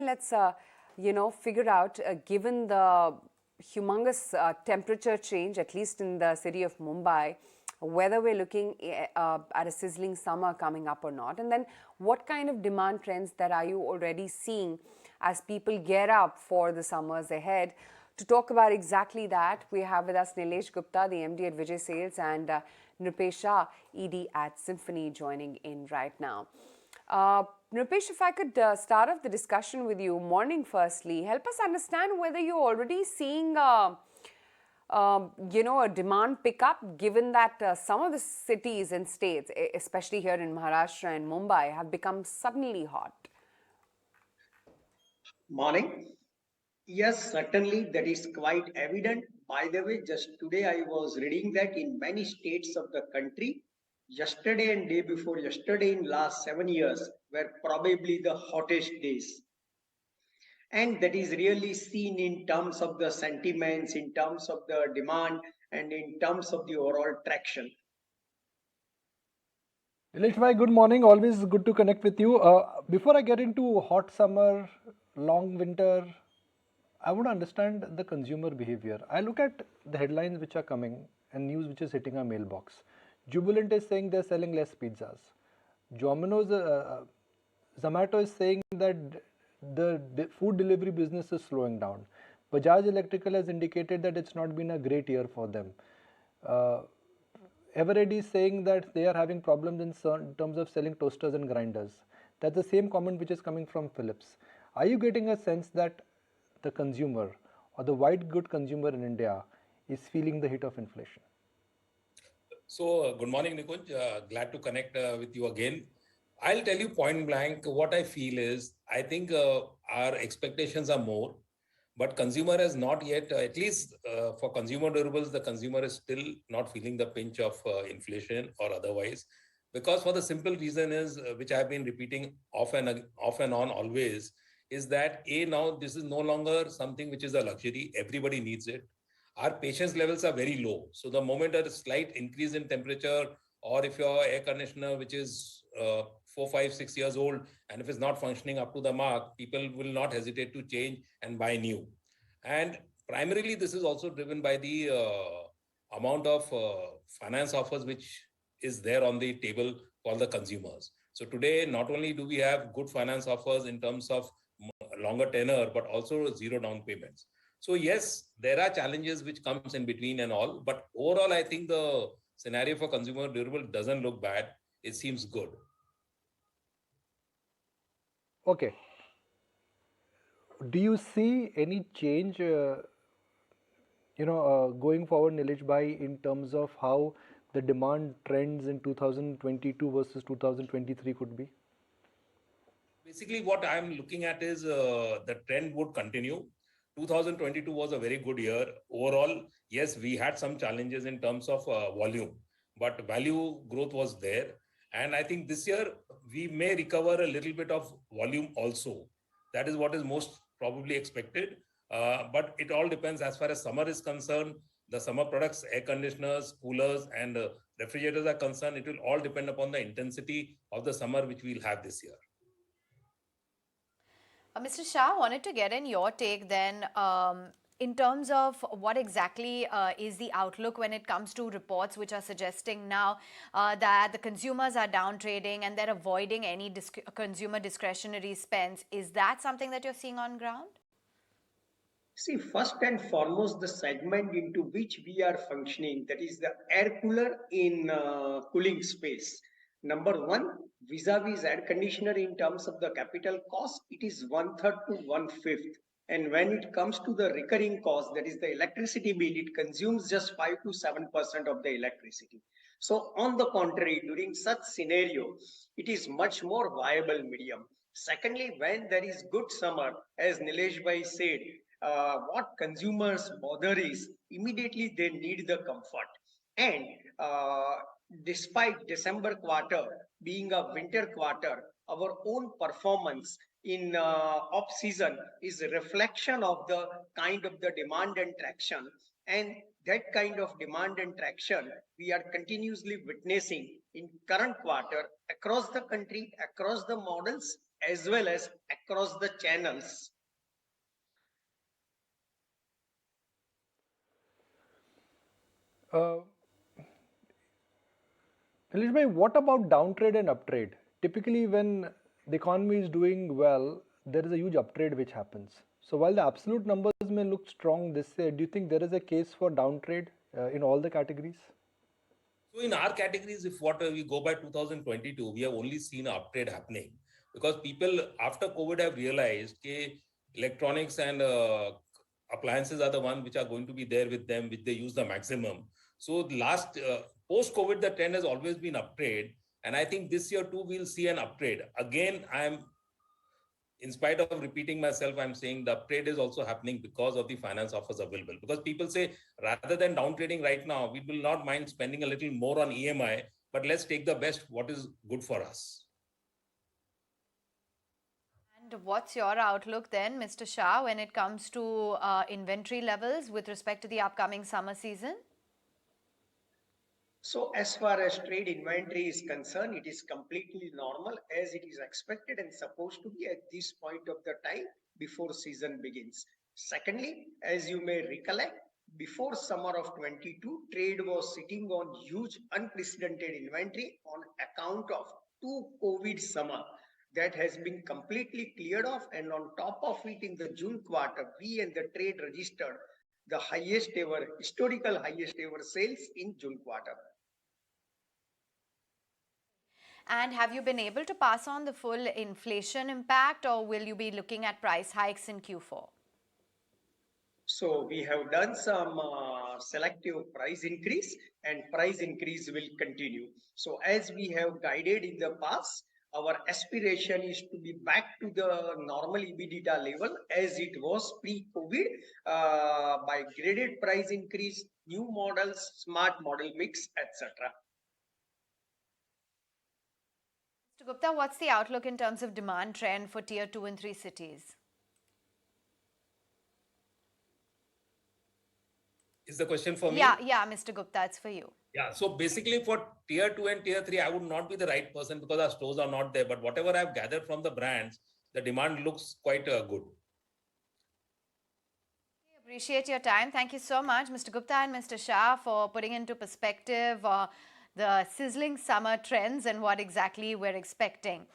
let's figure out, given the humongous temperature change, at least in the city of Mumbai, whether we're looking at a sizzling summer coming up or not. And then what kind of demand trends that are you already seeing as people gear up for the summers ahead? To talk about exactly that, we have with us Nilesh Gupta, the MD at Vijay Sales, and Nrupresh Shah, ED at Symphony, joining in right now. Nrupesh, if I could start off the discussion with you. Morning, firstly. Help us understand whether you're already seeing, a demand pickup, given that some of the cities and states, especially here in Maharashtra and Mumbai, have become suddenly hot. Morning. Yes, certainly that is quite evident. By the way, just today I was reading that in many states of the country, yesterday and day before yesterday in last 7 years were probably the hottest days. And that is really seen in terms of the sentiments, in terms of the demand, and in terms of the overall traction. Nilesh bhai, good morning. Always good to connect with you. Before I get into hot summer, long winter, I want to understand the consumer behavior. I look at the headlines which are coming and news which is hitting our mailbox. Jubilant is saying they're selling less pizzas. Domino's, Zomato is saying that the food delivery business is slowing down. Bajaj Electrical has indicated that it's not been a great year for them. Eveready is saying that they are having problems in terms of selling toasters and grinders. That's the same comment which is coming from Philips. Are you getting a sense that the consumer or the white good consumer in India is feeling the hit of inflation? So, good morning, Nikunj. Glad to connect with you again. I'll tell you point blank what I feel is I think our expectations are more, but consumer has not yet, at least for consumer durables, the consumer is still not feeling the pinch of inflation or otherwise. Because for the simple reason is, which I've been repeating off and on always, is that now this is no longer something which is a luxury. Everybody needs it. Our patience levels are very low. So the moment a slight increase in temperature, or if your air conditioner, which is 4, 5, 6 years old, and if it's not functioning up to the mark, people will not hesitate to change and buy new. And primarily, this is also driven by the amount of finance offers which is there on the table for the consumers. So today, not only do we have good finance offers in terms of longer tenure, but also zero down payments. So yes, there are challenges which comes in between and all, but overall, I think the scenario for consumer durable doesn't look bad. It seems good. Okay. Do you see any change, going forward, Nilesh bhai, in terms of how the demand trends in 2022 versus 2023 could be? Basically, what I'm looking at is the trend would continue. 2022 was a very good year. Overall, yes, we had some challenges in terms of volume, but value growth was there. And I think this year, we may recover a little bit of volume also. That is what is most probably expected. But it all depends as far as summer is concerned. The summer products, air conditioners, coolers, and refrigerators are concerned. It will all depend upon the intensity of the summer which we'll have this year. Mr. Shah, wanted to get in your take then in terms of what exactly is the outlook when it comes to reports which are suggesting now that the consumers are down trading and they're avoiding any consumer discretionary spends. Is that something that you're seeing on ground? See, first and foremost, the segment into which we are functioning, that is the air cooler in cooling space. Number one, vis-a-vis air conditioner in terms of the capital cost, it is 1/3 to 1/5. And when it comes to the recurring cost, that is the electricity bill, it consumes just 5 to 7% of the electricity. So on the contrary, during such scenario, it is much more viable medium. Secondly, when there is good summer, as Nilesh bhai said, what consumers bother is immediately they need the comfort. And despite December quarter being a winter quarter, our own performance in off season is a reflection of the kind of the demand and traction. And that kind of demand and traction we are continuously witnessing in current quarter across the country, across the models, as well as across the channels. Uh, Nilesh bhai, what about downtrade and uptrade? Typically, when the economy is doing well, there is a huge uptrade which happens. So while the absolute numbers may look strong this year, do you think there is a case for downtrade in all the categories? So in our categories, if what we go by 2022, we have only seen an uptrade happening because people after COVID have realized that electronics and appliances are the one which are going to be there with them, which they use the maximum. So the last post-COVID, the trend has always been uptrade, and I think this year too we'll see an uptrade. Again, in spite of repeating myself, I'm saying the uptrade is also happening because of the finance offers available. Because people say rather than downtrading right now, we will not mind spending a little more on EMI, but let's take the best, what is good for us. And what's your outlook then, Mr. Shah, when it comes to inventory levels with respect to the upcoming summer season? So as far as trade inventory is concerned, it is completely normal as it is expected and supposed to be at this point of the time before season begins. Secondly, as you may recollect, before summer of 22, trade was sitting on huge unprecedented inventory on account of two COVID summer that has been completely cleared off, and on top of it in the June quarter, we and the trade registered the highest ever, historical highest ever sales in June quarter. And have you been able to pass on the full inflation impact, or will you be looking at price hikes in Q4? So we have done some selective price increase, and price increase will continue. So as we have guided in the past, our aspiration is to be back to the normal EBITDA level as it was pre-COVID by graded price increase, new models, smart model mix, etc. Mr. Gupta, what's the outlook in terms of demand trend for tier 2 and 3 cities? Is the question for me? Yeah, Mr. Gupta, it's for you. Yeah, so basically for tier 2 and tier 3, I would not be the right person because our stores are not there. But whatever I've gathered from the brands, the demand looks quite good. Appreciate your time. Thank you so much, Mr. Gupta and Mr. Shah, for putting into perspective the sizzling summer trends and what exactly we're expecting.